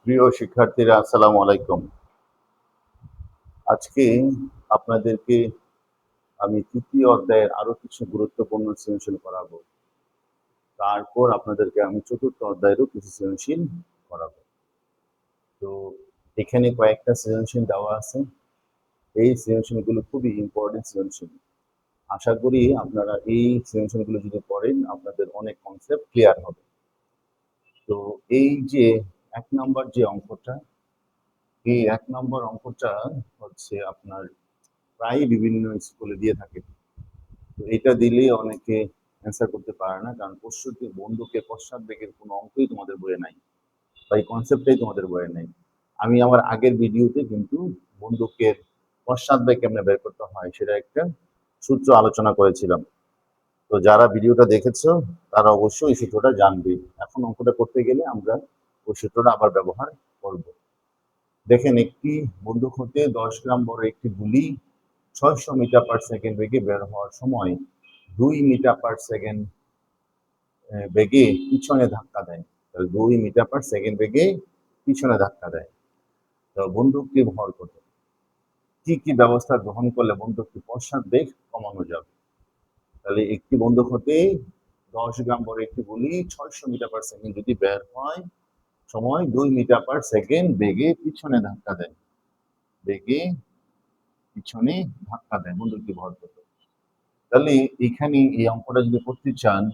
প্রিয় শিক্ষার্থীরা, আসসালামু আলাইকুম। আজকে আপনাদেরকে আমি তৃতীয় অধ্যায়ের আরো কিছু গুরুত্বপূর্ণ সৃজনশীল করাবো। তারপর আপনাদেরকে আমি চতুর্থ অধ্যায়েরও কিছু সৃজনশীল করাবো। তো এখানে কয়েকটা সৃজনশীল দেওয়া আছে। এই সৃজনশীলগুলো খুবই ইম্পর্টেন্ট সৃজনশীল। আশা করি আপনারা এই সৃজনশীলগুলো যদি করেন আপনাদের অনেক কনসেপ্ট ক্লিয়ার হবে। তো এই যে ১ নম্বর যে অঙ্কটা, এই ১ নম্বর অঙ্কটা হচ্ছে আপনার প্রায় বিভিন্ন স্কুলে দিয়ে থাকে। তো এটা দিলেই অনেকে অ্যান্সার করতে পারে না, কারণ প্রশ্নটি বন্দুকের পশ্চাৎবেগের কোনো অঙ্কই তোমাদের বইয়ে নাই, বা এই কনসেপ্টটাই তোমাদের বইয়ে নাই। আমি আমার আগের ভিডিওতে কিন্তু বন্দুকের পশ্চাৎবেগ কেমনে বের করতে হয় সেটা একটা সূত্র আলোচনা করেছিলাম। তো যারা ভিডিওটা দেখেছো তারা অবশ্যই এই সূত্রটা জানবে। এখন অঙ্কটা করতে গেলে আমরা ওই সূত্রটা আবার ব্যবহার করব। দেখেন, একটি বন্দুক হতে 10 গ্রাম বড় একটি গুলি 600 মিটার পার সেকেন্ড বেগে বের হওয়ার সময় 2 মিটার পার সেকেন্ড বেগে পিছনে ধাক্কা দেয়। 2 মিটার পার সেকেন্ড বেগে পিছনে ধাক্কা দেয়। তো বন্দুকটি ভর কত? কি কি ব্যবস্থা গ্রহণ করলে বন্দুকটি পশ্চাৎ বেগ কমানো যাবে? তাহলে একটি বন্দুক হতে 10 গ্রাম বড় একটি গুলি 600 মিটার পার সেকেন্ড যদি বের হয়, সময় 2 মিটার পার সেকেন্ড বেগে পিছনে ধাক্কা দেয়। বেগে পিছনে ধাক্কা দেয়, বন্দুকটি ভর কত? তাহলে এখানে এই অঙ্কটা যদি করতে চান,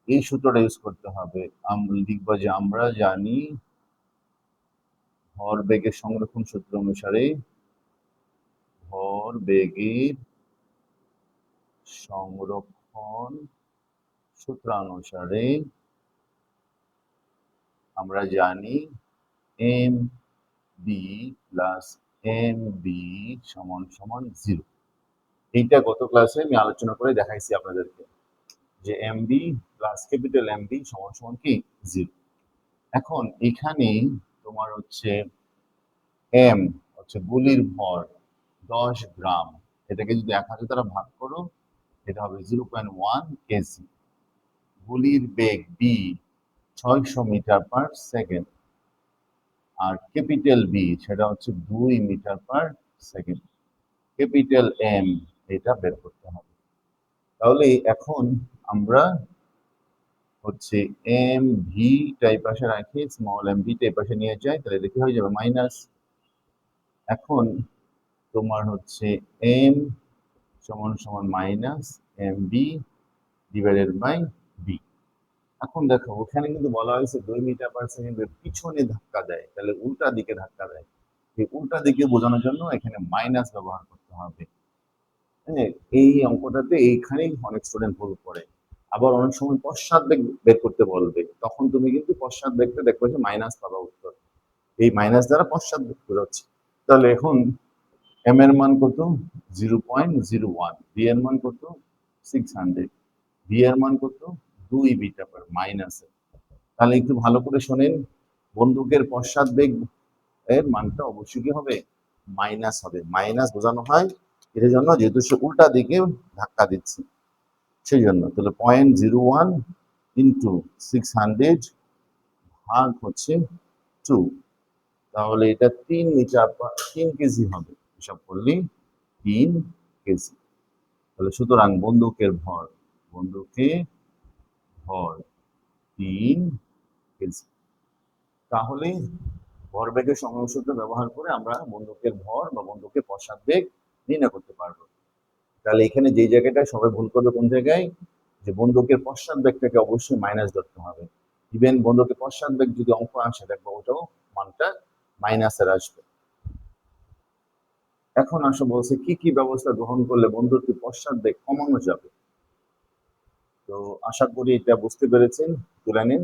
এই সূত্রটা ইউজ করতে হবে। আমরা লিখবো যে আমরা জানি ভরবেগের সংরক্ষণ সূত্র অনুসারে ভরবেগের সংরক্ষণ সূত্রানুসারে আমরা জানি m v plus m v সমান সমান 0। এইটা গত ক্লাসে আমি আলোচনা করে দেখাইছি আপনাদেরকে যে m v plus capital m v সমান সমান কি 0। এখন এখানে তোমার হচ্ছে এম হচ্ছে গুলির ভর 10 গ্রাম, এটাকে যদি 1000 দ্বারা ভাগ করো এটা হবে 0.1 কেজি। গুলির বেগ বি 600 মিটার পার সেকেন্ড, আর ক্যাপিটাল বি সেটা হচ্ছে 2 metre per second. Capital m এটা বের করতে হবে। তাহলে এখন আমরা হচ্ছে এম ভি টাই পাশে রাখি, স্মল এম ভি টাই পাশে নিয়ে যাই, তাহলে দেখে হয়ে যাবে মাইনাস। এখন তোমার হচ্ছে এম সমান সমান minus m v divided by v. এখন দেখো ওখানে কিন্তু বলা হয়েছে 2 মিটার পার সেকেন্ডের পিছনে ধাক্কা দেয়, তাহলে উল্টা দিকে ধাক্কা দেয়। এই উল্টা দিকে বোঝানোর জন্য এখানে মাইনাস ব্যবহার করতে হবে। হ্যাঁ, এই অঙ্কটাতে এইখানেই অনেক স্টুডেন্ট ভুল করে। আবার অনেক সময় পশ্চাৎ বেগ বের করতে বলবে, তখন তুমি কিন্তু পশ্চাৎ বেগটা দেখবে যে মাইনাস পাবা উত্তর। এই মাইনাস দ্বারা পশ্চাৎ বেগ বোঝাচ্ছে। তাহলে এখন এম এর মান কত? 0.01। বি এর মান কত? 600। বি এর মান কত? 2 মিটার পার মাইনাস। তাহলে একটু ভালো করে শোনেন, বন্দুকের পশ্চাৎ বেগ এর মানটা অবশ্যই কি হবে? মাইনাস হবে। মাইনাস বোঝানো হয় এর জন্য যেহেতু সে উল্টা দিকে ধাক্কা দিচ্ছে, সেই জন্য। তাহলে 0.01 ইন্টু 600 ভাগ হচ্ছে 2, তাহলে এটা 3 মিটার 3 কেজি হবে। হিসাব করলে 3 কেজি। তাহলে সুতরাং বন্দুকের ভর 3 কেজি। তাহলে ভরবেগের সংরক্ষণ সূত্র ব্যবহার করে আমরা বন্দুকের ভর বা বন্দুকের পশ্চাৎবেগ নির্ণয় করতে পারবো। তাহলে এখানে যে জায়গাটায় সবাই ভুল করবে, কোন জায়গায়? যে বন্দুকের পশ্চাৎবেগটাকে অবশ্যই মাইনাস ধরতে হবে। ইভেন বন্দুকের পশ্চাৎবেগ যদি অঙ্ক আসে দেখবো ওটাও মানটা মাইনাসের আসবে। এখন আসো বলছে কি কি ব্যবস্থা গ্রহণ করলে বন্দুকের পশ্চাৎবেগ কমানো যাবে। তো আশা করি এটা বুঝতে পেরেছেন। তুলে নিন,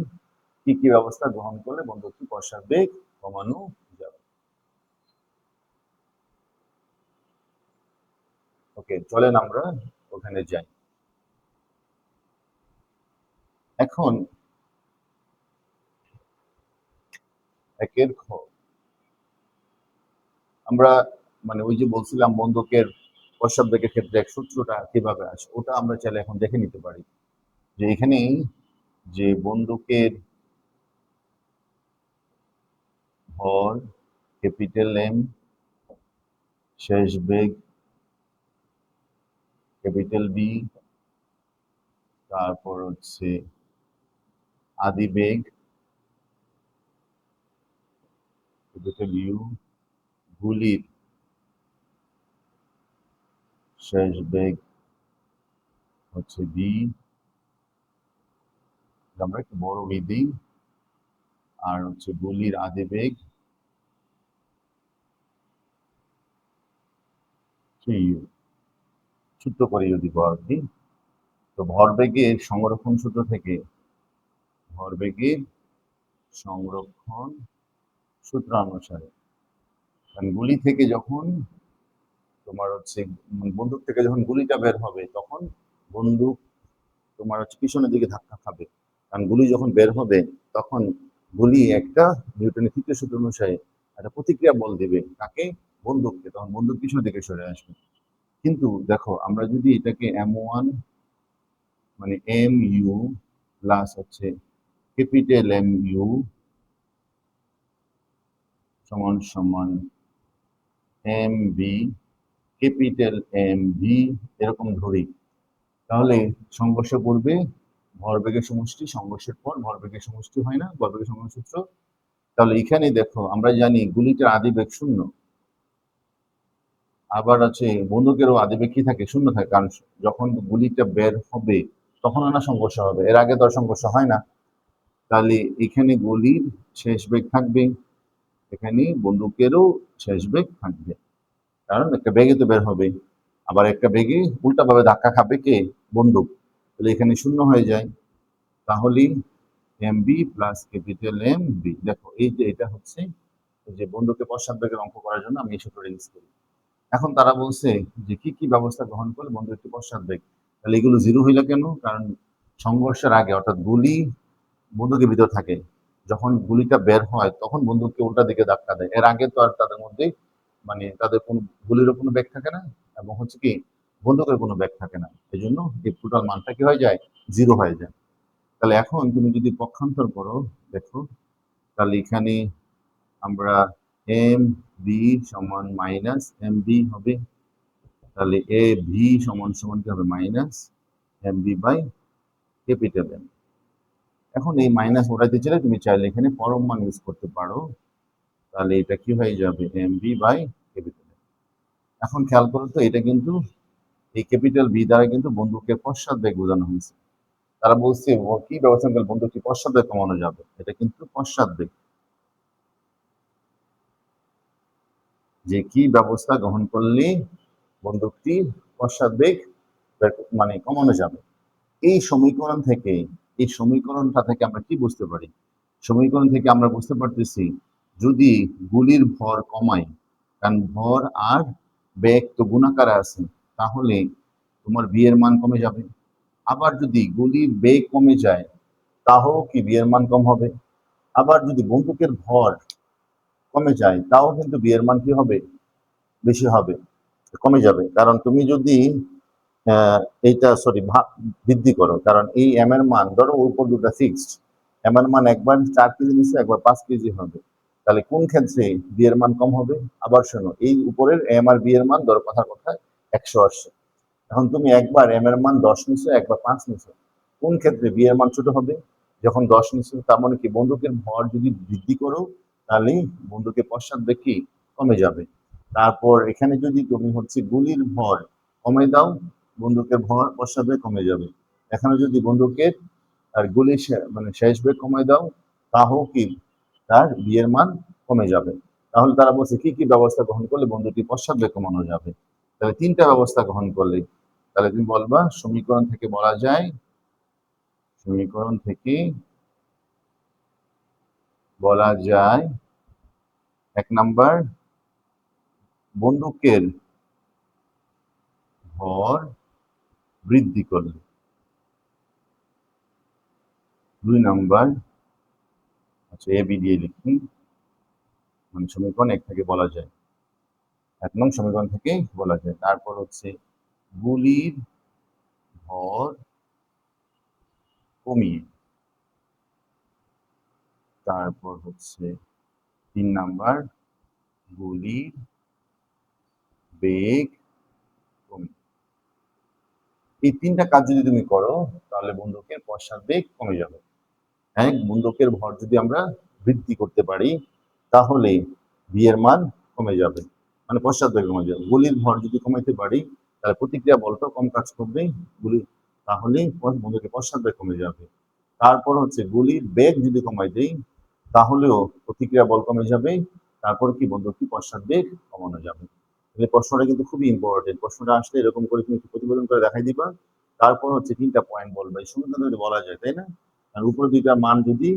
কি কি ব্যবস্থা গ্রহণ করলে বন্দুকের পশ্চাৎবেগ কমানো যাবে। ওকে, চলেন আমরা ওখানে যাই। এখন একের খ, আমরা মানে ওই যে বলছিলাম বন্দুকের পশ্চাৎবেগের ক্ষেত্রে এক সূত্রটা কিভাবে আসে, ওটা আমরা চাইলে এখন দেখে নিতে পারি। যে এখানে যে বন্দুকের ভর ক্যাপিটাল এম, শেষ বেগ ক্যাপিটাল বি, তারপর হচ্ছে আদি বেগ ক্যাপিটাল ইউ, গুলির শেষ বেগ হচ্ছে বি, আমরা একটু বড় বি দিই, আর হচ্ছে গুলির আদি বেগ ইউ, সূত্র করে ইউ দিব আর কি। তো ভরবেগের সংরক্ষণ সূত্র থেকে, ভরবেগের সংরক্ষণ সূত্র অনুসারে, কারণ গুলি থেকে যখন তোমার হচ্ছে বন্দুক থেকে যখন গুলিটা বের হবে তখন বন্দুক তোমার হচ্ছে পিছনের দিকে ধাক্কা খাবে, কারণ গুলি যখন বের হবে তখন গুলি একটা নিউটনের তৃতীয় সূত্র অনুসারে একটা প্রতিক্রিয়া বল দিবে কাকে, বন্দুককে, তখন বন্দুক পিছনের দিকে সরে আসবে। কিন্তু দেখো আমরা যদি এটাকে M1 মানে এম ইউ প্লাস হচ্ছে ক্যাপিটাল এম ইউ সমান সমান m v capital m v এরকম ধরি, তাহলে সংঘর্ষ পূর্বে ভরবেগের সমষ্টি, সংঘর্ষের পর ভরবেগের সমষ্টি হয় না, ভরবেগের সমষ্টি সূত্র। তাহলে এখানে দেখো আমরা জানি গুলিটার আদিবেগ শূন্য, আবার আছে বন্দুকেরও আদিবেগ কি থাকে, শূন্য থাকে, কারণ যখন গুলিটা বের হবে তখন না সংঘর্ষ হবে, এর আগে তো আর সংঘর্ষ হয় না। তাহলে এখানে গুলির শেষ বেগ থাকবে, এখানে বন্দুকেরও শেষ বেগ থাকবে, কারণ একটা বেগে তো বের হবে, আবার একটা বেগে উল্টাভাবে ধাক্কা খাবে কে, বন্দুক, তাহলে এখানে শূন্য হয়ে যায়। তাহলে m v plus capital m v, দেখো এই যে এটা হচ্ছে যে বন্দুকে পশ্চাৎবেগের অঙ্ক করার জন্য আমি এই সূত্রটা ইউজ করি। এখন তারা বলছে যে কি কি ব্যবস্থা গ্রহণ করলে বন্দুক একটি পশ্চাৎবেগ, তাহলে এগুলো জিরো হইলো কেন, কারণ সংঘর্ষের আগে অর্থাৎ গুলি বন্দুকের ভিতর থাকে, যখন গুলিটা বের হয় তখন বন্দুককে উল্টা দিকে ধাক্কা দেয়, এর আগে তো আর তাদের মধ্যে মানে তাদের কোনো গুলিরও কোনো ব্যাগ থাকে না এবং হচ্ছে কি বন্দুকের কোনো ব্যাগ থাকে না, এই জন্য এই টোটাল মানটা কি হয়ে যায়, জিরো হয়ে যায়। তাহলে এখন তুমি যদি পক্ষান্তর করো দেখো, তাহলে এখানে আমরা এম বি সমান মাইনাস এম বি হবে, তাহলে এ ভি সমান সমান কি হবে, minus m v by capital m. এখন এই মাইনাস ওঠাইতে চাইলে তুমি চাইলে এখানে পরম মান ইউজ করতে পারো, তাহলে এটা কি হয়ে যাবে, m v by capital m. এখন খেয়াল করো তো এটা কিন্তু এই ক্যাপিটাল বি দ্বারা কিন্তু বন্দুকের পশ্চাৎবেগ বোঝানো হয়েছে, তারা বলছে কি ব্যবস্থা করলে বন্দুকটি পশ্চাৎবেগ কমানো যাবে, এটা কিন্তু পশ্চাৎবেগ, যে কি ব্যবস্থা গ্রহণ করলে বন্দুকটি পশ্চাৎবেগ মানে কমানো যাবে। এই সমীকরণ থেকে, এই সমীকরণটা থেকে আমরা কি বুঝতে পারি, সমীকরণ থেকে আমরা বুঝতে পারতেছি যদি গুলির ভর কমাই, কারণ ভর আর বেগ তো গুণাকারে আছে, তাহলে তোমার বি এর মান কমে যাবে। আবার যদি গুলির বেগ কমে যায় তাও কি বি এর মান কম হবে, আবার যদি বন্দুকের ভর কমে যায় তাও কিন্তু বি এর মান কি হবে, বেশি হবে, কমে যাবে। কারণ তুমি যদি এইটা সরি বৃদ্ধি করো, কারণ এই এম এর মান ধরো উপর দুটা ফিক্সড, এম এর মান একবার 4 কেজি নিচ্ছে একবার 5 কেজি হবে, তাহলে কোন ক্ষেত্রে বি এর মান কম হবে। আবার শোনো এই উপরের এম আর বি এর মান ধরো কথা কথা 100 আসছে, এখন তুমি একবার এম এর মান 10 নিছো একবার 5 নিছো, কোন ক্ষেত্রে বি এর মান ছোট হবে, যখন 10 নিছো, তার মানে কি বন্দুকের ভর যদি বৃদ্ধি করো তাহলে বন্দুকের পশ্চাৎবেগ কি কমে যাবে। তারপর এখানে যদি তুমি হচ্ছে গুলির ভর কমে দাও, বন্দুকের ভর পশ্চাৎবেগ কমে যাবে। এখানে যদি বন্দুকের আর গুলির মানে শেষ বেগ কমে দাও তাও কি তার বি এর মান কমে যাবে। তাহলে তারা বলছে কি কি ব্যবস্থা গ্রহণ করলে বন্দুকটি পশ্চাৎবেগ কমানো যাবে, তাহলে 3টা ব্যবস্থা গ্রহণ করলে, তাহলে তুমি বলবা সমীকরণ থেকে বলা যায়, সমীকরণ থেকে বলা যায় 1 নাম্বার বন্দুকের ভর বৃদ্ধি করলে, 2 নাম্বার আচ্ছা এ বি দিয়ে লিখি, মানে সমীকরণ 1 থেকে বলা যায়, 1 নং সমীকরণ থেকে বলা যায়। তারপর হচ্ছে গুলির ভর কমিয়ে, তারপর হচ্ছে 3 নাম্বার গুলির বেগ কমে। এই 3টা কাজ যদি তুমি করো তাহলে বন্দুকের পশ্চাৎবেগ কমে যাবে। হ্যাঁ, বন্দুকের ভর যদি আমরা বৃদ্ধি করতে পারি তাহলে ভি এর মান কমে যাবে, মানে পশ্চাৎবেগ কমে যাবে। গুলির ভর যদি কমাইতে পারি তাহলে প্রতিক্রিয়া বলটা কম কাজ করবে, গুলি তাহলে বন্দুকের পশ্চাৎবেগ কমে যাবে। তারপর হচ্ছে গুলির বেগ যদি কমাই দেই তাহলেও প্রতিক্রিয়া বল কমে যাবে, তারপর কি বন্দুকটি পশ্চাৎবেগ কমানো যাবে। তাহলে প্রশ্নটা কিন্তু খুবই ইম্পর্টেন্ট। প্রশ্নটা আসলে এরকম করে তুমি প্রতিবেদন করে দেখাই দিবা, তারপর হচ্ছে 3টা পয়েন্ট বলবা, এই সুন্দর যদি বলা যায়, তাই না? আর উপরে 2টা মান যদি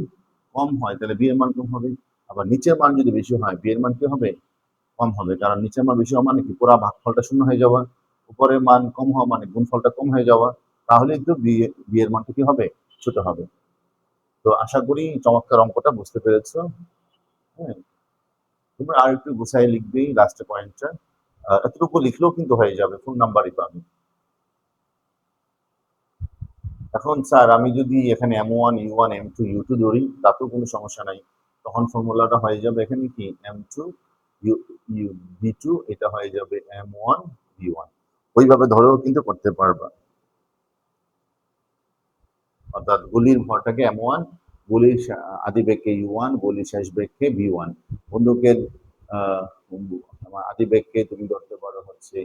কম হয় তাহলে বি এর মান কম হবে, আবার নিচের মান যদি বেশি হয় বি এর মান কি হবে? কম হবে, কারণ নিচের মান বেশি হওয়া মানে কি পুরা ভাগফলটা শূন্য হয়ে যাওয়া, উপরের মান কম হওয়া মানে গুণফলটা কম হয়ে যাওয়া, তাহলেই তো বি এর মানটা কি হবে? ছোট হবে। তো আশা করি চমৎকার অঙ্কটা বুঝতে পেরেছো। হ্যাঁ, তোমরা আর একটু গুছাই লিখবে লাস্টের পয়েন্টটা, এতটুকু লিখলেও কিন্তু হয়ে যাবে, ফুল নাম্বারই পাবে। এখন স্যার আমি যদি এখানে M1 U1 M2 U2 ধরি তাতেও কোনো সমস্যা নাই, তখন ফর্মুলাটা হয়ে যাবে এখানে কি M2 V2, এটা হয়ে যাবে M1 V1, ওইভাবে ধরেও কিন্তু করতে পারবা। অর্থাৎ গুলির ভরটাকে M1, গুলির আদি বেগকে U1, গুলির শেষ বেগকে V1, বন্দুকের আহ আদি বেগকে তুমি ধরতে পারো হচ্ছে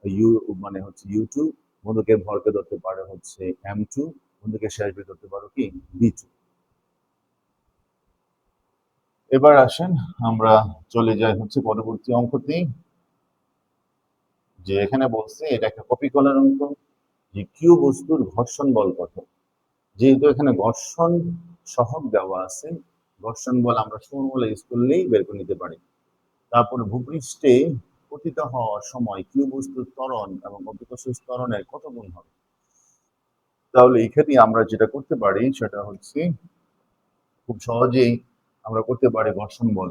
ইউ, মানে হচ্ছে U2, বন্দুকের ভরকে ধরতে পারো হচ্ছে M2, বন্দুকের শেষ বেগ ধরতে পারো কি V2। এবার আসেন আমরা চলে যাই হচ্ছে পরবর্তী অঙ্কতে, যে এখানে বলছে এটা একটা কপি করার অঙ্ক, যে কিউ বস্তুর ঘর্ষণ বল কত। যেহেতু এখানে ঘর্ষণ সহগ দেওয়া আছে, ঘর্ষণ বল আমরা ফর্মুলা ইউজ করলেই বের করে নিতে পারি। তারপরে ভূপৃষ্ঠে পতিত হওয়ার সময় কিউ বস্তুর ত্বরণ এবং অভিকর্ষজ ত্বরণের কত গুণ হবে। তাহলে এই ক্ষেত্রে আমরা যেটা করতে পারি সেটা হচ্ছে খুব সহজেই আমরা করতে পারি ঘর্ষণ বল।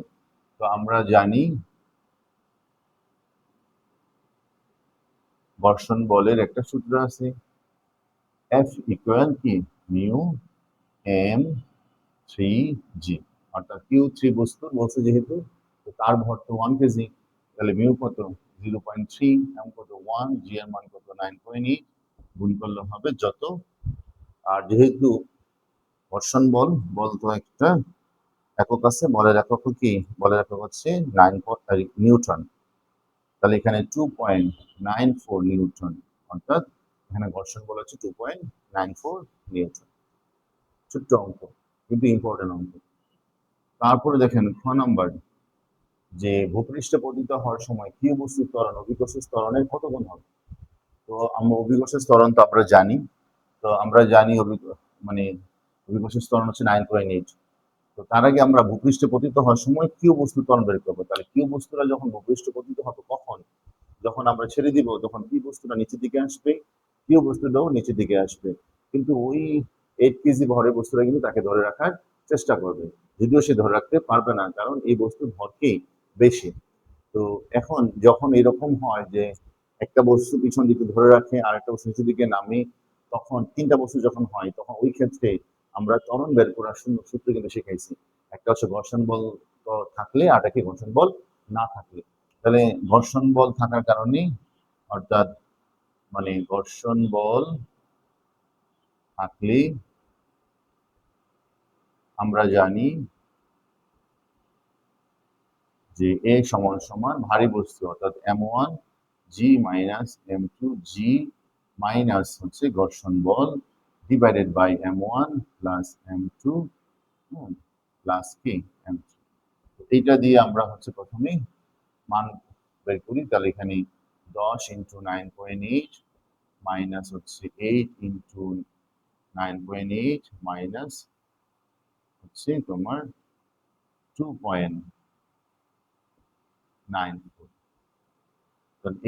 তো আমরা জানি ঘর্ষণ বলের একটা সূত্র আছে, F ইকুয়াল কি মিউ এম 3G, অর্থাৎ Q3 বস্তুর বলছে যেহেতু, তো তার ভর তো 1 কেজি, তাহলে মিউ কত 0.3, এম কত 1, জি এর মান কত 9.8, গুণ করলে হবে যত। আর যেহেতু ঘর্ষণ বল, বল তো একটা একক আছে, বলের একক কি, বলের একক হচ্ছে 9 নিউটন, তাহলে এখানে 2.94 নিউটন, অর্থাৎ এখানে ঘর্ষণ বল হচ্ছে 2.94 নিউটন। ছোট্ট অঙ্ক কিন্তু ইম্পর্টেন্ট অঙ্ক। তারপরে দেখেন খ নাম্বার, যে ভূপৃষ্ঠে পতিত হওয়ার সময় কিউ বস্তুর ত্বরণ অভিকর্ষজ ত্বরণের কত গুণ হবে। তো আমরা অভিকর্ষজ ত্বরণ তো আমরা জানি, তো আমরা জানি মানে অভিকর্ষজ ত্বরণ হচ্ছে 9.8। তো তার আগে আমরা ভূপৃষ্ঠে পতিত হওয়ার সময় কিউ বস্তুর ত্বরণ বের করবো। তাহলে কিউ বস্তুরা যখন ভূপৃষ্ঠে পতিত হবে কখন, যখন আমরা ছেড়ে দিব তখন কি বস্তুটা নিচের দিকে আসবে, কিউ বস্তুটাও নিচের দিকে আসবে, কিন্তু ওই 8 কেজি ভরের বস্তুটা কিন্তু তাকে ধরে রাখার চেষ্টা করবে, যদিও সে ধরে রাখতে পারবে না কারণ এই বস্তুর ভরকেই বেশি। তো এখন যখন এরকম হয় যে একটা বস্তু পিছন দিকে ধরে রাখে আর একটা বস্তু নিচের দিকে নামে, তখন 3টা বস্তু যখন হয় তখন ওই ক্ষেত্রে আমরা ত্বরণ বের করার সূত্র কিন্তু শিখাইছি। একটা হচ্ছে ঘর্ষণ বল থাকলে আর একটা ঘর্ষণ বল না থাকলে। তাহলে ঘর্ষণ বল থাকার কারণে, অর্থাৎ মানে ঘর্ষণ বল থাকলে আমরা জানি যে এ সমান সমান ভারী বস্তু অর্থাৎ M1 G minus M2 G minus হচ্ছে ঘর্ষণ বল divided by M1 plus M2 plus কি M2। এইটা দিয়ে আমরা হচ্ছে প্রথমে মান বের করি, তাহলে এখানে 10 ইন্টু 9.8 মাইনাস হচ্ছে 8 ইন্টু 9.8 মাইনাস হচ্ছে তোমার 2.94,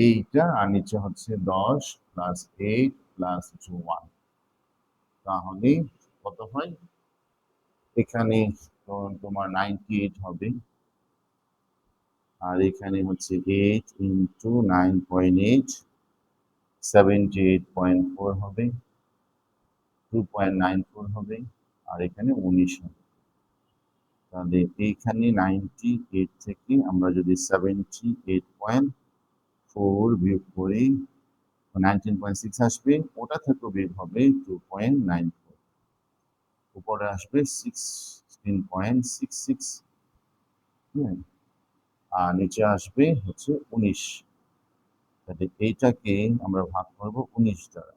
এইটা আর নিচে হচ্ছে 10 প্লাস 8 প্লাস 1, তাহলে কত হয় এখানে তোমার 98 হবে, আর এখানে হচ্ছে 8 ইন্টু 9.8 78.4 হবে, 2.94 হবে, আর এখানে 19 হবে। তাহলে এইখানে 98 থেকে আমরা যদি 78.4 বিয়োগ করি 19.6 আসবে, ওটা থেকে বিয়োগ হবে 2.94, উপরে আসবে 16.66, আর নিচে আসবে হচ্ছে 19। তাহলে এইটাকে আমরা ভাগ করব 19 দ্বারা,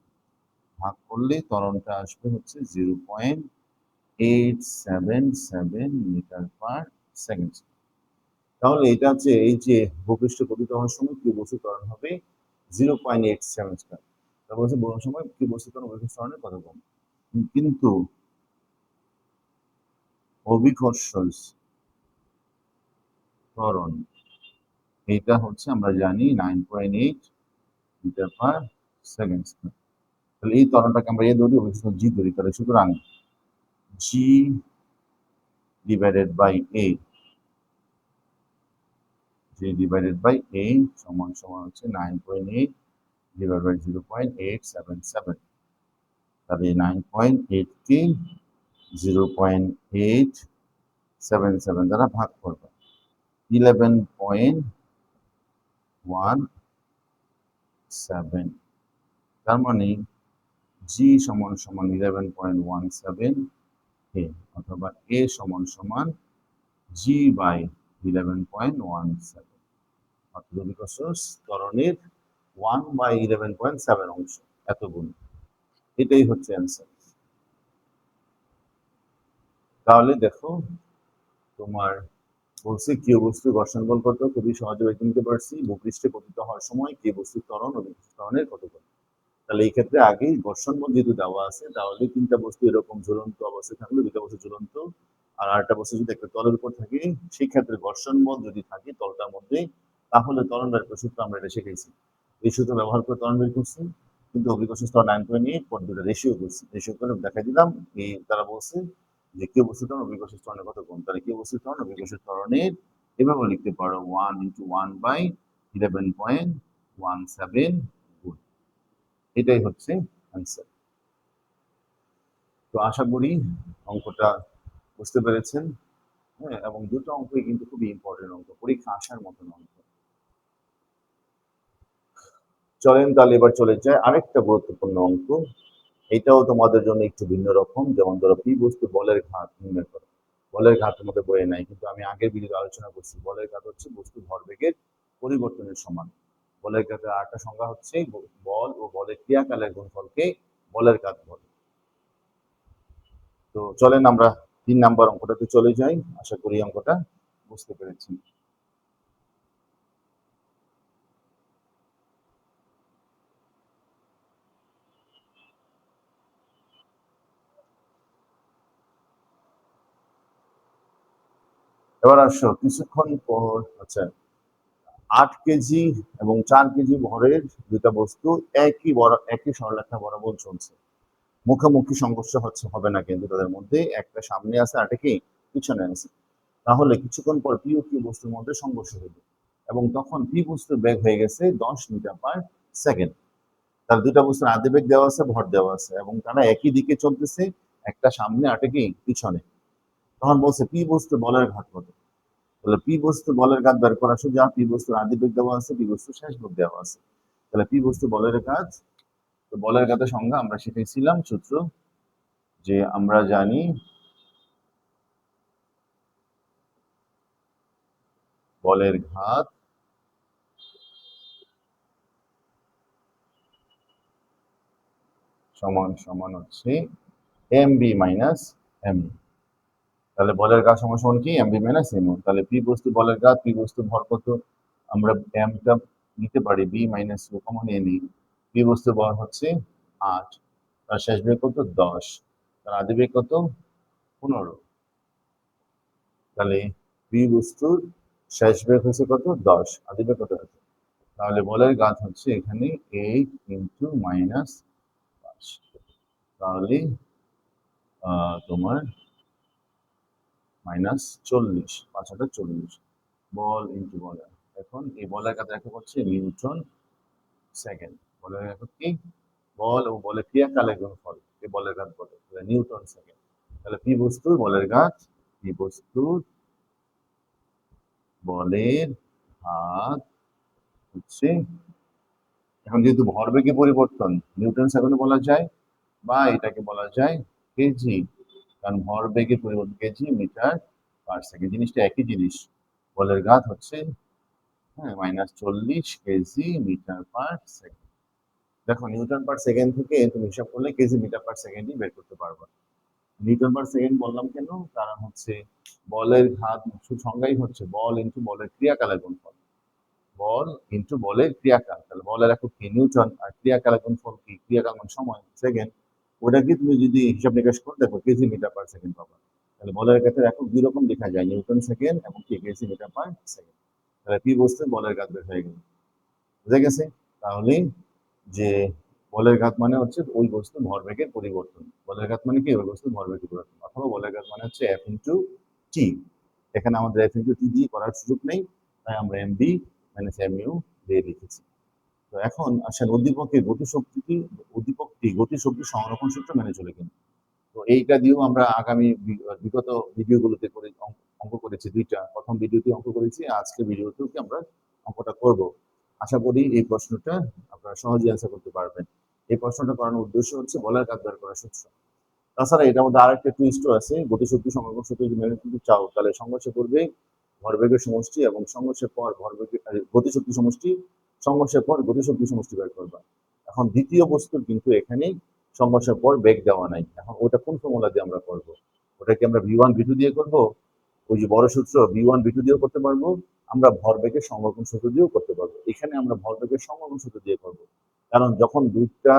ভাগ করলে ত্বরণটা আসবে হচ্ছে 0.877 মিটার পার সেকেন্ড। তাহলে এটা হচ্ছে এই যে ভূপৃষ্ঠ পতিত হওয়ার সময় কি বস্তু ত্বরণ হবে 0.87 স্কয়ার। তারপর হচ্ছে বড় সময় কি বস্তু ত্বরণ অভিকর্ষ ত্বরণের কত কম। কিন্তু অভিকর্ষ ত্বরণ এটা হচ্ছে আমরা জানি 9.8 মিটার পার সেকেন্ড স্কয়ার। তাহলে এই ত্বরণটাকে আমরা এ ধরি, অভিকর্ষ জি ধরি। তাহলে সুতরাং G divided by A, G divided by A সমান সমান হচ্ছে 9.8 ডিভাইড বাই 0.877। তাহলে 9.8 কে 0.877 দ্বারা ভাগ করব, 11.17। তার মানে জি সমান সমান 11.17 এ, অথবা এ সমান সমান জি বাই 11.17, অর্থাৎ অভিকর্ষ ত্বরণের 1/11.7 অংশ, এত গুণ। এটাই হচ্ছে অ্যান্সার। তাহলে দেখো তোমার বলছে কি বস্তু ঘর্ষণ বল কত, খুবই সহজে বের নিতে পারছি। ভূপৃষ্ঠে পতিত হওয়ার সময় কি বস্তু ত্বরণ ও অভিকর্ষ ত্বরণের কত গুণ। তাহলে এই ক্ষেত্রে আগেই ঘর্ষণ বল যেহেতু দেওয়া আছে, তাহলে তিনটা বস্তু এরকম ঝুলন্ত অবস্থায় থাকলে, দুইটা বস্তু ঝুলন্ত আর আরেকটা বস্তু যদি একটা তলের উপর থাকে, সেই ক্ষেত্রে ঘর্ষণ বল যদি থাকে তলটার মধ্যে, তাহলে ত্বরণ বের করার সূত্র আমরা এটা শিখেছি। এই সূত্র ব্যবহার করে ত্বরণ বের করছি। কিন্তু অভিকর্ষ স্তর 9.8 পর দুটো রেশিও করছি, রেশিও করে দেখাই দিলাম। এই তারা বলছে যে কেউ বস্তু ত্বরণ অভিকর্ষ ত্বরণের কত গুণ। তাহলে কেউ বস্তু ত্বরণ অভিকর্ষ ত্বরণের এভাবে লিখতে পারো 1 × 1/11.17 গুণ। এটাই হচ্ছে আনসার। তো আশা করি অঙ্কটা বুঝতে পেরেছেন। হ্যাঁ, এবং দুটো অঙ্কই কিন্তু খুবই ইম্পর্টেন্ট অঙ্ক, পরীক্ষা আসার মতন অঙ্ক। চলেন তাহলে এবার চলে যায় আরেকটা গুরুত্বপূর্ণ অঙ্ক। এটাও তোমাদের জন্য একটু ভিন্ন রকম। যেমন ধরো পি বস্তু বলের ঘাত নির্ণয় করো। বলের ঘাত তোমাদের বইয়ে নাই, কিন্তু আমি আগের ভিডিওতে আলোচনা করছি বলের ঘাত হচ্ছে বস্তু ভরবেগের পরিবর্তনের সমান। বলের ঘাতের আরেকটা সংজ্ঞা হচ্ছে বল ও বলের ক্রিয়াকালের গুণফলকে বলের ঘাত বলে। তো চলেন আমরা 3 নাম্বার অঙ্কটাতে চলে যাই। আশা করি অঙ্কটা বুঝতে পেরেছি। এবার আসো কিছুক্ষণ পর, আচ্ছা 8 কেজি এবং 4 কেজি ভরের দুইটা বস্তু একই সরলরেখা বরাবর চলছে। মুখোমুখি সংঘর্ষ হবে না, কিন্তু তাদের মধ্যে একটা সামনে আছে আর একটা কি পিছনে আছে। তাহলে কিছুক্ষণ পর পি ও কিউ বস্তুর মধ্যে সংঘর্ষ হইবে এবং তখন পি বস্তুর বেগ হয়ে গেছে 10 মিটার পার সেকেন্ড। তার দুইটা বস্তুর আদিবেগ দেওয়া আছে, ভর দেওয়া আছে এবং তারা একই দিকে চলতেছে, একটা সামনে আর একটা কি পিছনে। তখন বলছে পি বস্তু বলের ঘাত কত। তাহলে পি বস্তু বলের ঘাত বের করা সোজা। পি বস্তুর আদিবেগ দেওয়া আছে, পি বস্তুর শেষ বেগ দেওয়া আছে। তাহলে পি বস্তু বলের কাজ, তো বলের ঘাতের সংজ্ঞা আমরা শিখেছিলাম সূত্র, যে আমরা জানি বলের ঘাত সমান সমান হচ্ছে এম বি মাইনাস এম। তাহলে বলের ঘাত সমান সমান কি এম বি মাইনাস এম। তাহলে পি বস্তু বলের ঘাত, পি বস্তু ভর কত, আমরা এমটা নিতে পারি বি মাইনাস ও কমন নিয়ে নিই। পি বস্তু ভর হচ্ছে 8, তার শেষ বেগ কত 10, তার আদি বেগ কত 15। তাহলে পি বস্তুর শেষ বেগ হচ্ছে কত 10, আদি বেগ কত হচ্ছে। তাহলে বলের ঘাত হচ্ছে এখানে 8 ইন্টু মাইনাস 5। তাহলে তোমার মাইনাস 40, 5/40 বল ইন্টু বল। এখন এই বলের কাছে একক হচ্ছে নিউটন সেকেন্ড। বলের একক কি বল ও বলের ক্রিয়াকালের গুণফল, এই বলের ঘাত বলে নিউটন সেকেন্ড। তাহলে পি বস্তুর বলের ঘাত এই বস্তুর বলের হাত হচ্ছে, এখন যেহেতু ভরবেগে পরিবর্তন নিউটন সেকেন্ডে বলা যায় বা এটাকে বলা যায় কেজি, কারণ ভরবেগে পরিবর্তন কেজি মিটার পার সেকেন্ড, জিনিসটা একই জিনিস। বলের ঘাত হচ্ছে হ্যাঁ -40 কেজি মিটার পার সেকেন্ড। দেখো নিউটন পার সেকেন্ড থেকে তুমি হিসাব করলে কেজি মিটার পার সেকেন্ডই বের করতে পারবে। নিউটন পার সেকেন্ড বললাম কেন, কারণ হচ্ছে বলের ঘাত সংজ্ঞাই হচ্ছে বল ইন্টু বলের ক্রিয়াকালের গুণফল। বল ইন্টু বলের ক্রিয়াকাল, তাহলে বলের একক কি নিউটন, আর ক্রিয়াকালের গুণফল কি, ক্রিয়াকাল মানে সময় সেকেন্ড, ওটাকে তুমি যদি হিসাব নিকাশ করে দেখো কেজি মিটার পার সেকেন্ড পাবা। তাহলে বলের ক্ষেত্রে একক দুই রকম লেখা যায়, নিউটন সেকেন্ড এবং কি কেজি মিটার পার সেকেন্ড। তাহলে পি বসতে বলের ঘাত বের হয়ে গেল, বুঝা গেছে? তাহলে যে বলের ঘাত মানে হচ্ছে ওই বস্তুর ভরবেগের পরিবর্তন, বলের ঘাত মানে কি ওই বস্তুর ভরবেগের পরিবর্তন, অথবা বলের ঘাত মানে হচ্ছে এফ ইন্টু টি। এখানে আমাদের এফ ইন্টু টি দিয়ে করার সুযোগ নেই, তাই আমরা m v minus m u দিয়ে লিখেছি। তো এখন আসেন উদ্দীপকের উদ্দীপকটি গতিশক্তি সংরক্ষণ সূত্র মেনে চলে কিনা। তো এইটা দিয়েও আমরা আগামী বিগত ভিডিওগুলোতে করে অঙ্ক করেছি দুইটা, প্রথম ভিডিওতে অঙ্ক করেছি, আজকে ভিডিওতেও কি আমরা অঙ্কটা করব। আশা করি এই প্রশ্নটা আপনারা সহজেই অ্যান্সার করতে পারবেন। এই প্রশ্নটা করানোর উদ্দেশ্য হচ্ছে বলের কাজ বের করার সূত্র। তাছাড়া এটার মধ্যে আরেকটা টুইস্টও আছে, গতিশক্তি সংরক্ষণ সূত্র যদি মেনে কিন্তু চাও তাহলে সংঘর্ষে পূর্বে ভরবেগের সমষ্টি এবং সংঘর্ষের পর গতিশক্তি সমষ্টি, সংঘর্ষের পর গতিশক্তি সমষ্টি বের করবা। এখন দ্বিতীয় বস্তুর কিন্তু এখানে সংঘর্ষের পর বেগ দেওয়া নাই, এখন ওটা কোন ফর্মুলা দিয়ে আমরা করব? ওটা কি আমরা V1 V2 দিয়ে করব? ওই যে বড় সূত্র V1 V2 দিয়েও করতে পারবো, আমরা ভরবেগের সংরক্ষণ সূত্র দিয়েও করতে পারবো। এখানে আমরা ভরবেগের সংরক্ষণ সূত্র দিয়ে করব, কারণ যখন দুইটা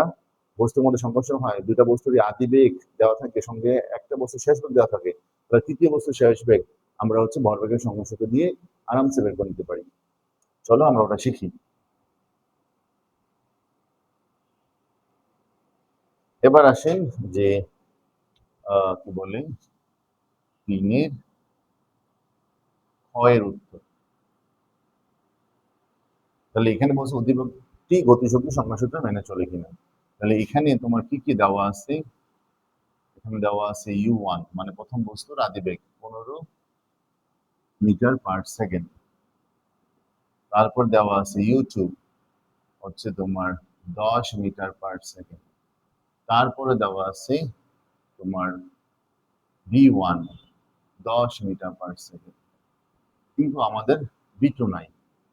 বস্তুর মধ্যে সংঘর্ষ হয়, দুইটা বস্তুরই আদি বেগ দেওয়া থাকে, সঙ্গে একটা বস্তুর শেষ বেগ দেওয়া থাকে, তাহলে তৃতীয় বস্তুর শেষ বেগ আমরা হচ্ছে ভরবেগের সংঘর্ষ দিয়ে আরামসে বের করে নিতে পারি। চলো আমরা ওটা শিখি। এবার আসেন যে কি বলে তিনের ক্ষয়ের উত্তর। তাহলে এখানে বলছে উদ্দীপকটি গতিশক্তি সংজ্ঞা সূত্র মেনে চলে কিনা। তাহলে এখানে তোমার কি কি দেওয়া আছে, এখানে দেওয়া আছে U1 মানে প্রথম বস্তুর আদিবেগ 15 মিটার পার সেকেন্ড, তারপর দেওয়া আছে U2 হচ্ছে তোমার 10 মিটার পার সেকেন্ড, তারপরে দেওয়া আছে তোমার V1 10 মিটার পার সেকেন্ড, কিন্তু আমাদের V2 নাই।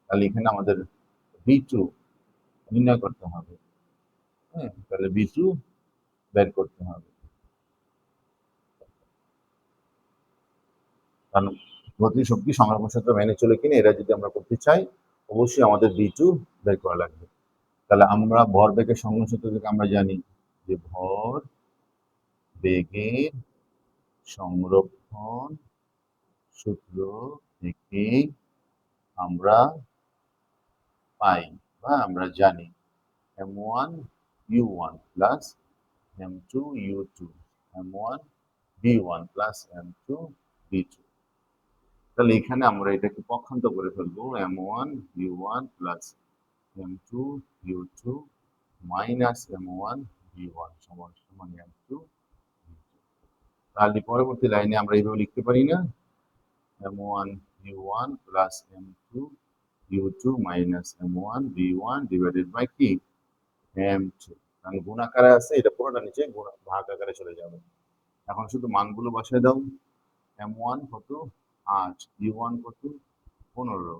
তাহলে এখানে আমাদের V2 নির্ণয় করতে হবে। হ্যাঁ, তাহলে V2 বের করতে হবে, কারণ গতিশক্তি সংরক্ষণ সূত্র মেনে চলে কিনা এটা যদি আমরা করতে চাই অবশ্যই আমাদের V2 বের করা লাগবে। তাহলে আমরা ভরবেগের সংরক্ষণ সূত্র থেকে আমরা জানি যে ভর বেগের সংরক্ষণ সূত্র থেকে আমরা পাই বা আমরা জানি m1 u1 plus m2 u2, m1 v1 plus m2 v2। তাহলে এখানে আমরা এটাকে পক্ষান্তর করে ফেলবো, m1 u1 plus m2 u2 minus m1 v1 সমান সমান m2 v2। তাহলে পরবর্তী লাইনে আমরা এইভাবে লিখতে পারি না, m1 u1 plus m2 u2 minus m1 v1 divided by কি m2, কারণ গুণ আকারে আছে, এটা পুরোটা নিচে ভাগ আকারে চলে যাবে। এখন শুধু মানগুলো বসায় দাও, m1 কত 8, u1 কত 15,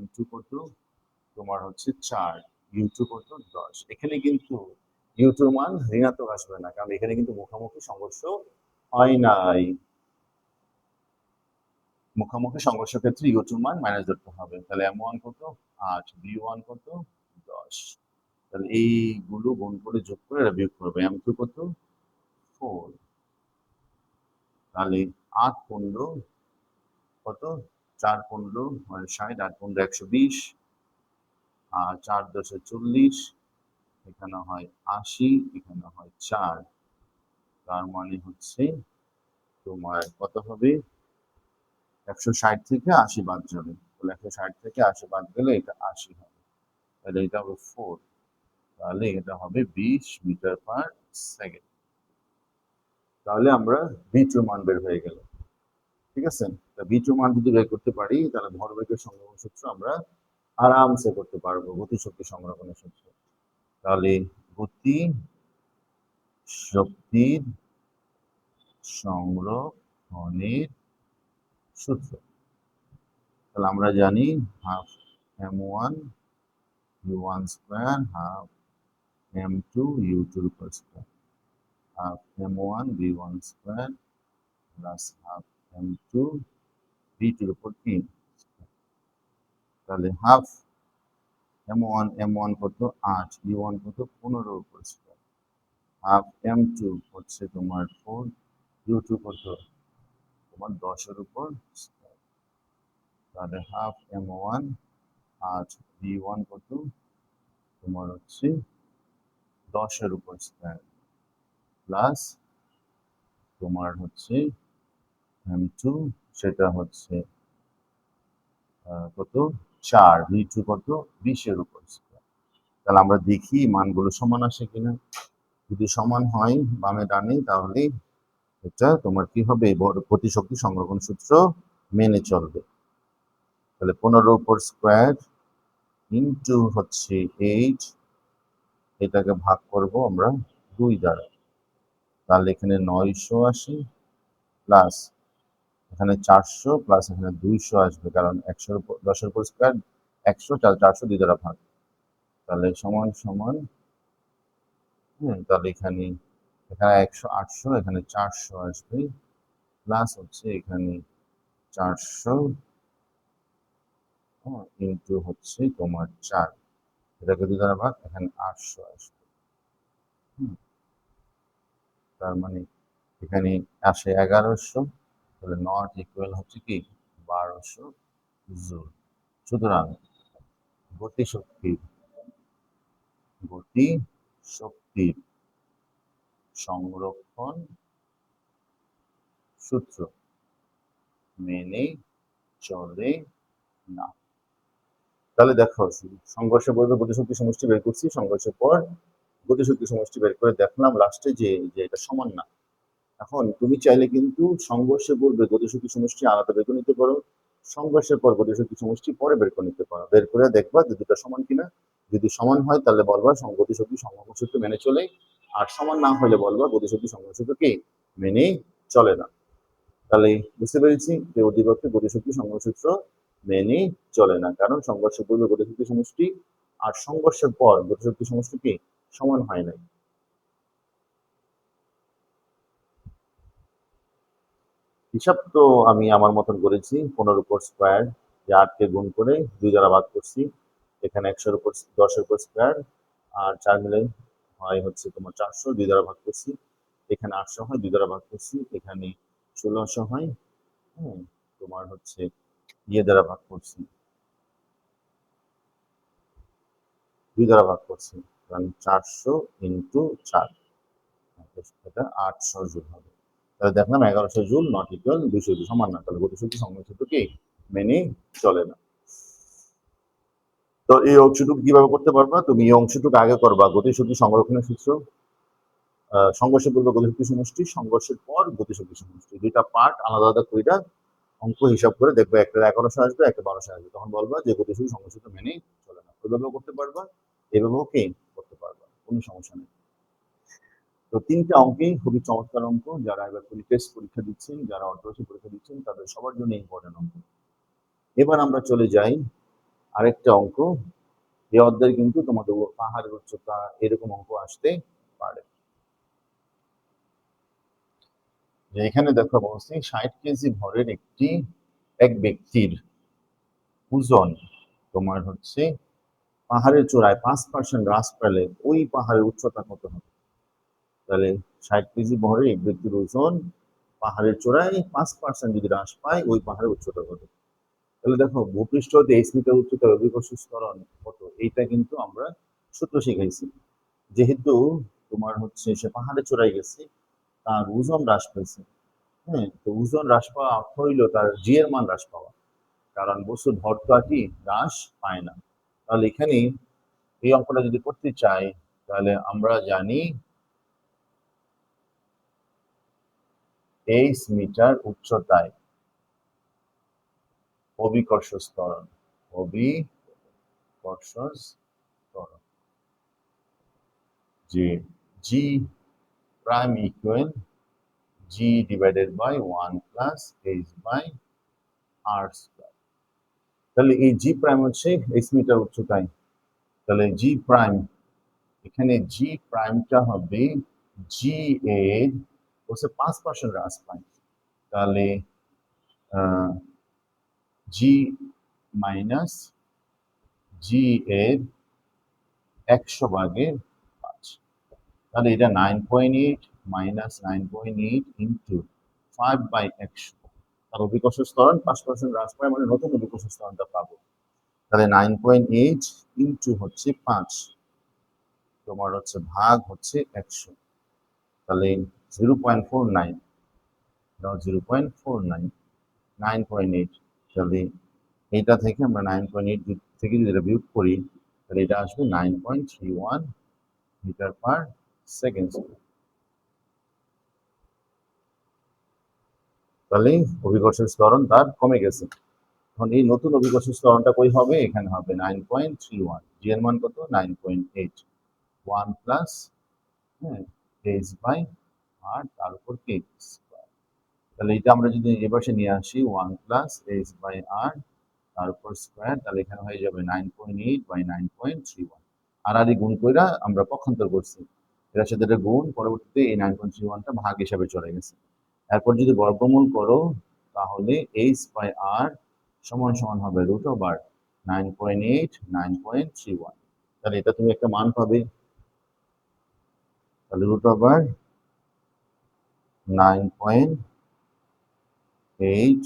m2 কত তোমার হচ্ছে 4, u2 কত 10। এখানে কিন্তু u2 মান ঋণাত্মক আসবে না, কারণ এখানে কিন্তু মুখোমুখি সংঘর্ষ হয় নাই। মুখোমুখি সংঘর্ষ ক্ষেত্রে u2 মান মাইনাস ধরতে হবে। তাহলে m1 কত 8, v1 কত 10, তাহলে এইগুলো গুণ করে যোগ করে এটা বিয়োগ করবে, m2 কত 4, তাহলে 8 15 কত 4 15 মানে 60, 8 15 120, আর 4 10 40, এখানে হয় 80, এখানে হয় 4, তার মানে হচ্ছে তোমার কত হবে 160 থেকে 80 বাদ যাবে, তাহলে 160 থেকে 80 বাদ গেলে এটা 80 হবে, তাহলে এটা হবে 4, তাহলে এটা হবে 20 মিটার পার সেকেন্ড। তাহলে আমরা V2 মান বের হয়ে গেল। ঠিক আছে? তা v2 মান যদি বের করতে পারি তাহলে ভরবেগের সংরক্ষণ সূত্র আমরা আরামসে করতে পারবো, গতিশক্তি সংরক্ষণের সূত্র। তাহলে গতি শক্তির সংরক্ষণের সূত্র, তাহলে আমরা জানি half m1 u1 square half m2 u2 উপর square half m1 v1 square plus half m2 v2 উপর 3। তাহলে হাফ m1 কত 8, u1 কত 15 উপর স্কয়ার, হাফ m2 হচ্ছে তোমার 4, u2 কত তোমার 10 এর উপর স্কয়ার। তাহলে হাফ m1 8, v1 কত তোমার হচ্ছে 10 এর উপর স্কয়ার প্লাস তোমার হচ্ছে m2 সেটা হচ্ছে কত 4, v2 কত 20 এর উপর স্কয়ার। তাহলে আমরা দেখি মানগুলো সমান আসে কিনা। যদি সমান হয় বামে ডানে তাহলে এটা তোমার কি হবে, গতিশক্তি সংরক্ষণ সূত্র মেনে চলবে। তাহলে 15 উপর স্কয়ার ইন্টু হচ্ছে 8, এটাকে ভাগ করব আমরা 2 দ্বারা, তাহলে এখানে 900 আসে প্লাস এখানে 400 প্লাস এখানে 200 আসবে, কারণ 100 উপর 10 এর উপর স্কয়ার 100, 400 2 দ্বারা ভাগ, তাহলে সমান সমান তাহলে এখানে 100 800 এখানে 400 আসবে প্লাস হচ্ছে এখানে 400 ইন্টু হচ্ছে তোমার 4, এটাকে 2 দ্বারা ভাগ, এখানে 800 আসবে। তার মানে এখানে আসে 1100, তাহলে নট ইকুয়াল হচ্ছে কি 1200 জুল। সুতরাং গতি শক্তির সংরক্ষণ সূত্র মেনে চলে না। তাহলে দেখো সংঘর্ষে পড়বে গতিশক্তি সমষ্টি বের করছি, সংঘর্ষের পর গতিশক্তি সমষ্টি বের করে দেখলাম লাস্টে যে এটা সমান না। এখন তুমি চাইলে কিন্তু সংঘর্ষে পড়বে গতিশক্তি সমষ্টি আলাদা বের করে নিতে পারো, সংঘর্ষের পর গতিশক্তি সমষ্টি পরে বের করে নিতে পারো। বের করে দেখবা যে দুটো সমান কিনা। যদি সমান হয় তাহলে বলবা গতিশক্তি সংরক্ষণ সূত্র মেনে চলে, আর সমান না হলে বলবা গতিশক্তি সংরক্ষণ সূত্র কি মেনে চলে না। তাহলে বুঝতে পেরেছি যে অধিপক্ষে গতিশক্তি সংরক্ষণ সূত্র মেনে চলে না, কারণ সংঘর্ষের পূর্বে গতিশক্তি সমষ্টি আর সংঘর্ষের পর গতিশক্তি সমষ্টি কি সমান হয় নাই। হিসাব তো আমি আমার মতন করেছি, 15 উপর স্কয়ার যে 8কে গুণ করে 2 দ্বারা ভাগ করছি, এখানে 100 উপর 10 উপর স্কয়ার আর 4 মিলে হয় হচ্ছে তোমার 400, 2 দ্বারা ভাগ করছি, এখানে 800 হয় 2 দ্বারা ভাগ করছি, এখানে 1600 হয় তোমার হচ্ছে দ্বারা ভাগ করছি, 2 দ্বারা ভাগ করছি, কারণ 400 ইন্টু 4, এটা 800 জুল হবে। তাহলে দেখলাম 1100 জুল নট ইকুয়াল 200 জুল, সমান না, তাহলে গতিশক্তি সংরক্ষণ সূত্র কি মেনে চলে না। তো এই অংশটুকু কিভাবে করতে পারবা, তুমি এই অংশটুকু আগে করবা গতিশক্তি সংরক্ষণের সূত্র, সংঘর্ষের পূর্বে গতিশক্তি সমষ্টি, সংঘর্ষের পর গতিশক্তি সমষ্টি, দুইটা পার্ট আলাদা আলাদা কইরা অঙ্ক হিসাব করে দেখবে, একটা 1100 আসবে একটা 1200 আসবে, তখন বলবা যে গতিশক্তি সংরক্ষণ সূত্র মেনে চলে না। ওইভাবেও করতে পারবা, এভাবেও কি করতে পারবা, কোনো সমস্যা নেই। তো 3টা অঙ্কেই খুবই চমৎকার অঙ্ক, যারা এবার টেস্ট পরীক্ষা দিচ্ছেন, যারা অর্ধবার্ষিক পরীক্ষা দিচ্ছেন তাদের সবার জন্য ইম্পর্টেন্ট অঙ্ক। এবার আমরা চলে যাই আরেকটা অঙ্ক। এই অধ্যায়ে কিন্তু তোমাদের পাহাড়ের উচ্চতা এরকম অঙ্ক আসতে পারে। যে এখানে দেখো বলছি 60 কেজি ভরের এক ব্যক্তির ওজন তোমার হচ্ছে পাহাড়ের চূড়ায় 5% হ্রাস পেলে ওই পাহাড়ের উচ্চতা কত হবে। তাহলে 60 কেজি ভরের এক ব্যক্তির ওজন পাহাড়ের চূড়ায় 5% যদি হ্রাস পায় ওই পাহাড়ের উচ্চতা কত। তাহলে দেখো ভূপৃষ্ঠ হতে h মিটার উচ্চতার অভিকর্ষ ত্বরণ কত, এইটা কিন্তু আমরা সূত্র শিখাইছি। যেহেতু তোমার হচ্ছে সে পাহাড়ে চড়াই গেছে, তার ওজন হ্রাস পেয়েছে, তো ওজন হ্রাস পাওয়া অর্থ হইল তার জি এর মান হ্রাস পাওয়া, কারণ বস্তুর ভর তো আর কি হ্রাস পায় না। তাহলে এখানে এই অঙ্কটা যদি করতে চাই তাহলে আমরা জানি h মিটার উচ্চতায় অভিকর্ষ ত্বরণ, অভিকর্ষ ত্বরণ, যে G prime equal G divided by 1 plus H by R square. তাহলে এই জি প্রাইম হচ্ছে এইচ মিটার উচ্চতায়, তাহলে জি প্রাইম, এখানে জি প্রাইমটা হবে জি এর হচ্ছে 5% হ্রাস পায়, তাহলে জি মাইনাস জি এর 100/5, তাহলে এটা 9.8 মাইনাস 9.8 ইন্টু 5/100, তার অভিকর্ষ ত্বরণ 5% হ্রাস পায়, মানে নতুন অভিকর্ষ ত্বরণটা পাবো। তাহলে 9.8 ইন্টু হচ্ছে 5, তোমার হচ্ছে ভাগ হচ্ছে 100, তাহলে 0.49, 0.49, 9.8, তাহলে এইটা থেকে আমরা 9.8 থেকে যদি এটা বিয়োগ করি তাহলে এটা আসবে 9.31 মিটার পার সেকেন্ড। তাহলে অভিকর্ষ ত্বরণ তার কমে গেছে। এখন এই নতুন অভিকর্ষ ত্বরণটা কই হবে? এখানে হবে 9.31, জি এর মান কত? 9.8, 1 প্লাস এইচ বাই আর তার উপর কে স্কয়ার। তাহলে এটা আমরা যদি এ পাশে নিয়ে আসি 1 প্লাস এইচ বাই আর তার উপর স্কয়ার, তাহলে এখানে হয়ে যাবে 9.8 বাই 9.31, আর গুণ কইরা আমরা পক্ষান্তর করছি, এটার সাথে এটা গুণ, পরবর্তীতে এই 9.31টা ভাগ হিসাবে চলে গেছে। এরপর যদি বর্গমূল করো তাহলে এইচ বাই আর সমান সমান হবে রুট ওভার 9.8 9.31, তাহলে এটা তুমি একটা মান পাবে, তাহলে রুট ওভার 9.8,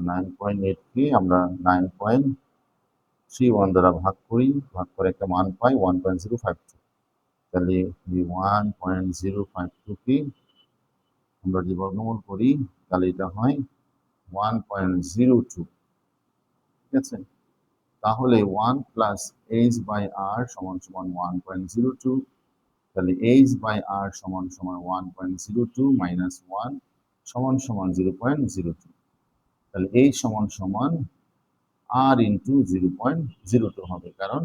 9.8 কে আমরা 9.31 দ্বারা ভাগ করি, ভাগ করে একটা মান পাই 1.052, তাহলে এই 1.052 কে আমরা যদি বর্গমূল করি তাহলে এটা হয় 1.02, ঠিক আছে। তাহলে 1 প্লাস এইচ বাই আর সমান সমান 1.02, তাহলে এইচ বাই আর সমান সমান 1.02 মাইনাস 1 সমান সমান 0.02, তাহলে এইচ সমান সমান আর ইন্টু 0.02 হবে, কারণ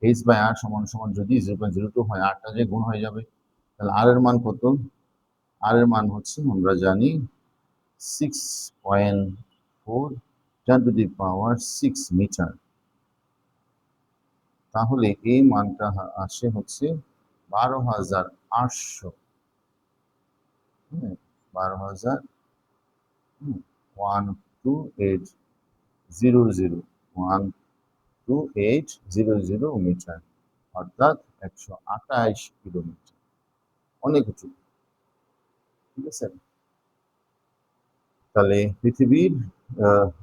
এইচ বাই আর সমান সমান যদি 0.02 হয়, আরটা যে গুণ হয়ে যাবে, তাহলে আর এর মান কত? আর এর মান হচ্ছে আমরা জানি 6.4 10 টু দি পাওয়ার 6 মিটার। তাহলে এই মানটা আসে হচ্ছে 12,800, 12,000 12800 মিটার, অর্থাৎ 128 কিলোমিটার, অনেক উঁচু, ঠিক আছে। তাহলে পৃথিবীর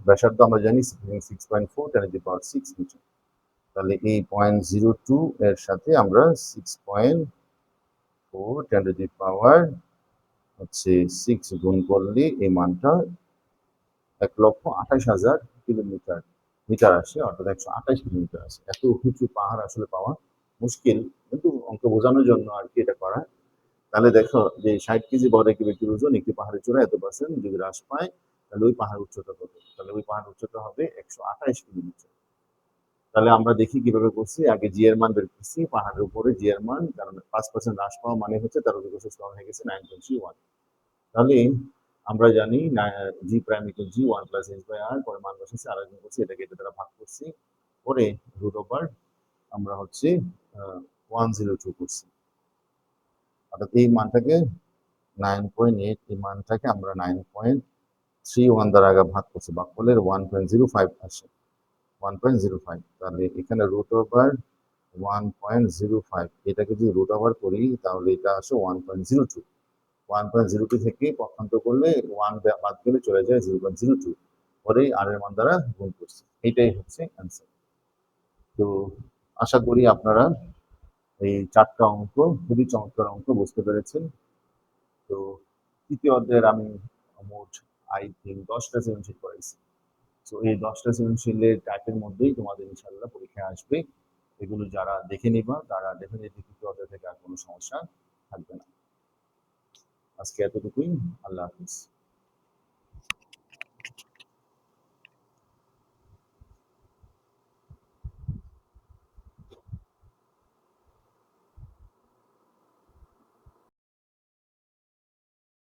ব্যাসার্ধ আমরা জানি 6.4 10 টু দি পাওয়ার 6 মিটার, তাহলে এই 0.02 এর সাথে আমরা 6.4 10 টু দি পাওয়ার হচ্ছে 6 গুণ করলে এই মানটা 1,28,000 কিলোমিটার মিটার আসে, অর্থাৎ 128 কিলোমিটার আসে। এত উঁচু পাহাড় আসলে পাওয়া মুশকিল, কিন্তু অঙ্ক বোঝানোর জন্য আর কি এটা করা। তাহলে দেখো যে 60 কেজি বড় একটি ব্যক্তির ওজন একটি পাহাড়ের চূড়া এত পার্সেন্ট যদি হ্রাস পায়, তাহলে ওই পাহাড় উচ্চতা কত? তাহলে ওই পাহাড় উচ্চতা হবে 128 কিলোমিটার। তাহলে আমরা দেখি কিভাবে করছি, আগে জি এর মান বের করছি, পাহাড়ের উপরে জি এর মান, কারণ 5% হ্রাস পাওয়া মানে হচ্ছে তার অভিকর্ষ ত্বরণ হয়ে গেছে 9.31, তাহলে আমরা জানি G prime equal G 1 plus H by R, পরে মান বসেছি, আর গুণ করছি, এটাকে এটা দ্বারা ভাগ করছি, পরে রুট ওভার আমরা হচ্ছে 102 করছি, অর্থাৎ এই মানটাকে 9.8, এই মানটাকে আমরা 9.31 দ্বারা আগে ভাগ করছি, ভাগ করলে 1.05 আসে, 1.05, তাহলে এখানে রুট ওভার 1.05, এটাকে যদি রুট ওভার করি তাহলে এটা আসে 1.02, 1.02 থেকে পক্ষান্তর করলে 1 বাদ গেলে চলে যায় 0.02, পরেই আর এর মান দ্বারা গুণ করছি, এইটাই হচ্ছে অ্যান্সার। তো আশা করি আপনারা এই 4টা অঙ্ক খুবই চমৎকার অঙ্ক বুঝতে পেরেছেন। তো তৃতীয় অধ্যায়ের আমি মোট আই থিঙ্ক 10টা সৃজনশীল করাইছি। তো এই 10টা সৃজনশীলের টাইপের মধ্যেই তোমাদের ইনশাল্লাহ পরীক্ষায় আসবে, এগুলো যারা দেখে নিবা তারা ডেফিনেটলি তৃতীয় অধ্যায় থেকে আর কোনো সমস্যা থাকবে না। আজকে এতটুকুই, আল্লাহ হাফিজ।